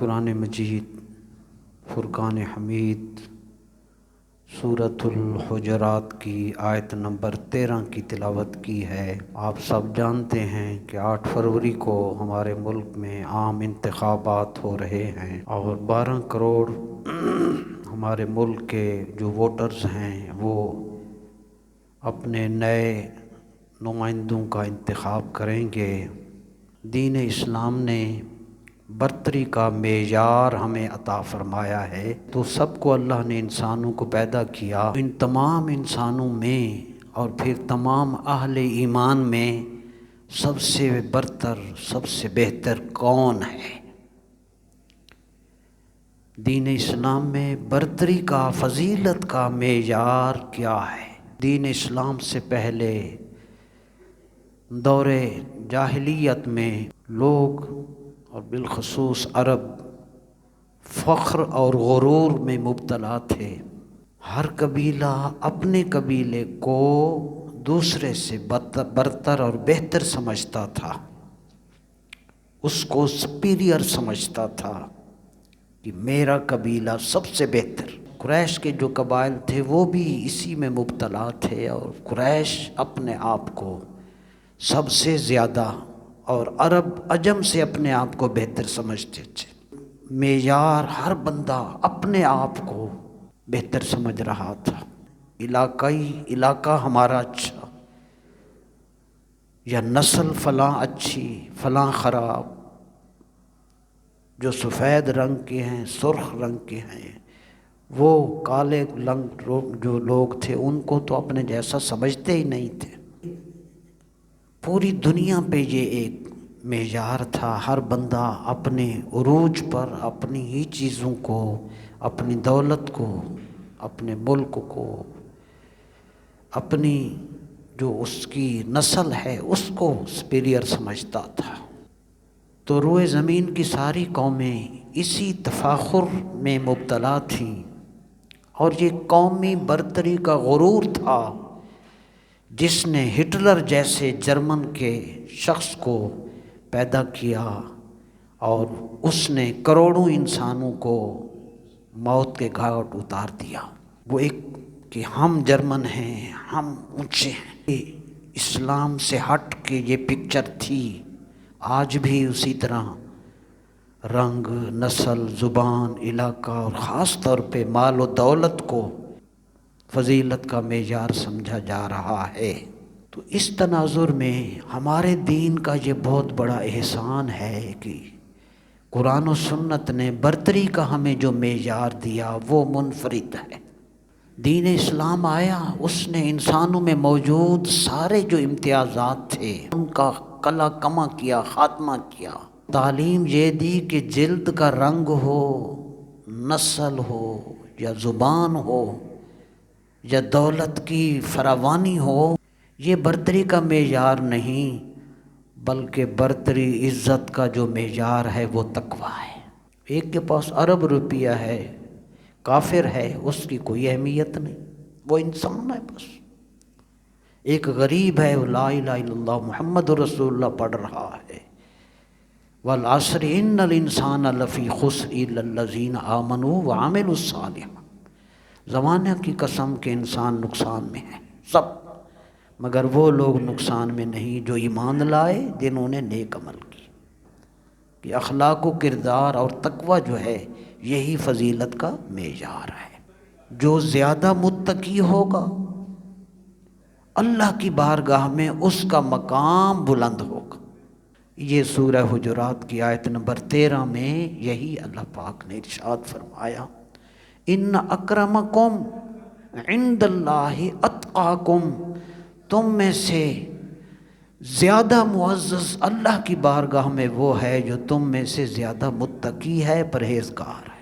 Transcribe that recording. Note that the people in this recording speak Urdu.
قرآن مجید فرقان حمید سورۃ الحجرات کی آیت نمبر 13 کی تلاوت کی ہے۔ آپ سب جانتے ہیں کہ 8 فروری کو ہمارے ملک میں عام انتخابات ہو رہے ہیں اور 12 کروڑ ہمارے ملک کے جو ووٹرز ہیں وہ اپنے نئے نمائندوں کا انتخاب کریں گے۔ دین اسلام نے برتری کا معیار ہمیں عطا فرمایا ہے، تو سب کو اللہ نے انسانوں کو پیدا کیا، ان تمام انسانوں میں اور پھر تمام اہل ایمان میں سب سے برتر سب سے بہتر کون ہے؟ دین اسلام میں برتری کا فضیلت کا معیار کیا ہے؟ دین اسلام سے پہلے دور جاہلیت میں لوگ اور بالخصوص عرب فخر اور غرور میں مبتلا تھے۔ ہر قبیلہ اپنے قبیلے کو دوسرے سے برتر اور بہتر سمجھتا تھا، اس کو سپیریئر سمجھتا تھا کہ میرا قبیلہ سب سے بہتر۔ قریش کے جو قبائل تھے وہ بھی اسی میں مبتلا تھے، اور قریش اپنے آپ کو سب سے زیادہ اور عرب عجم سے اپنے آپ کو بہتر سمجھتے تھے۔ معیار ہر بندہ اپنے آپ کو بہتر سمجھ رہا تھا۔ علاقہ ہمارا اچھا، یا نسل فلاں اچھی فلاں خراب، جو سفید رنگ کے ہیں سرخ رنگ کے ہیں، وہ کالے رنگ جو لوگ تھے ان کو تو اپنے جیسا سمجھتے ہی نہیں تھے۔ پوری دنیا پہ یہ ایک معیار تھا، ہر بندہ اپنے عروج پر اپنی ہی چیزوں کو، اپنی دولت کو، اپنے ملک کو، اپنی جو اس کی نسل ہے اس کو سپیریئر سمجھتا تھا۔ تو روئے زمین کی ساری قومیں اسی تفاخر میں مبتلا تھیں، اور یہ قومی برتری کا غرور تھا جس نے ہٹلر جیسے جرمن کے شخص کو پیدا کیا، اور اس نے کروڑوں انسانوں کو موت کے گھاٹ اتار دیا۔ وہ ایک کہ ہم جرمن ہیں، ہم اونچے ہیں، اسلام سے ہٹ کے یہ پکچر تھی۔ آج بھی اسی طرح رنگ، نسل، زبان، علاقہ اور خاص طور پہ مال و دولت کو فضیلت کا معیار سمجھا جا رہا ہے۔ تو اس تناظر میں ہمارے دین کا یہ بہت بڑا احسان ہے کہ قرآن و سنت نے برتری کا ہمیں جو معیار دیا وہ منفرد ہے۔ دین اسلام آیا، اس نے انسانوں میں موجود سارے جو امتیازات تھے ان کا قلع کما کیا، خاتمہ کیا۔ تعلیم یہ دی کہ جلد کا رنگ ہو، نسل ہو، یا زبان ہو، یا دولت کی فراوانی ہو، یہ برتری کا معیار نہیں، بلکہ برتری عزت کا جو معیار ہے وہ تقویٰ ہے۔ ایک کے پاس ارب روپیہ ہے، کافر ہے، اس کی کوئی اہمیت نہیں، وہ انسان ہے بس۔ ایک غریب ہے، وہ لا الہ الا اللہ محمد رسول اللہ پڑھ رہا ہے، والعصر ان الانسان لفی خسر الا الذین آمنوا وعملوا الصالحات۔ زمانہ کی قسم کہ انسان نقصان میں ہے سب، مگر وہ لوگ نقصان میں نہیں جو ایمان لائے، جنہوں نے نیک عمل کی۔ کہ اخلاق و کردار اور تقویٰ جو ہے یہی فضیلت کا معیار ہے۔ جو زیادہ متقی ہوگا اللہ کی بارگاہ میں اس کا مقام بلند ہوگا۔ یہ سورہ حجرات کی آیت نمبر 13 میں یہی اللہ پاک نے ارشاد فرمایا، ان اکرمکم عند اللہ اتقاکم، تم میں سے زیادہ معزز اللہ کی بارگاہ میں وہ ہے جو تم میں سے زیادہ متقی ہے، پرہیزگار ہے۔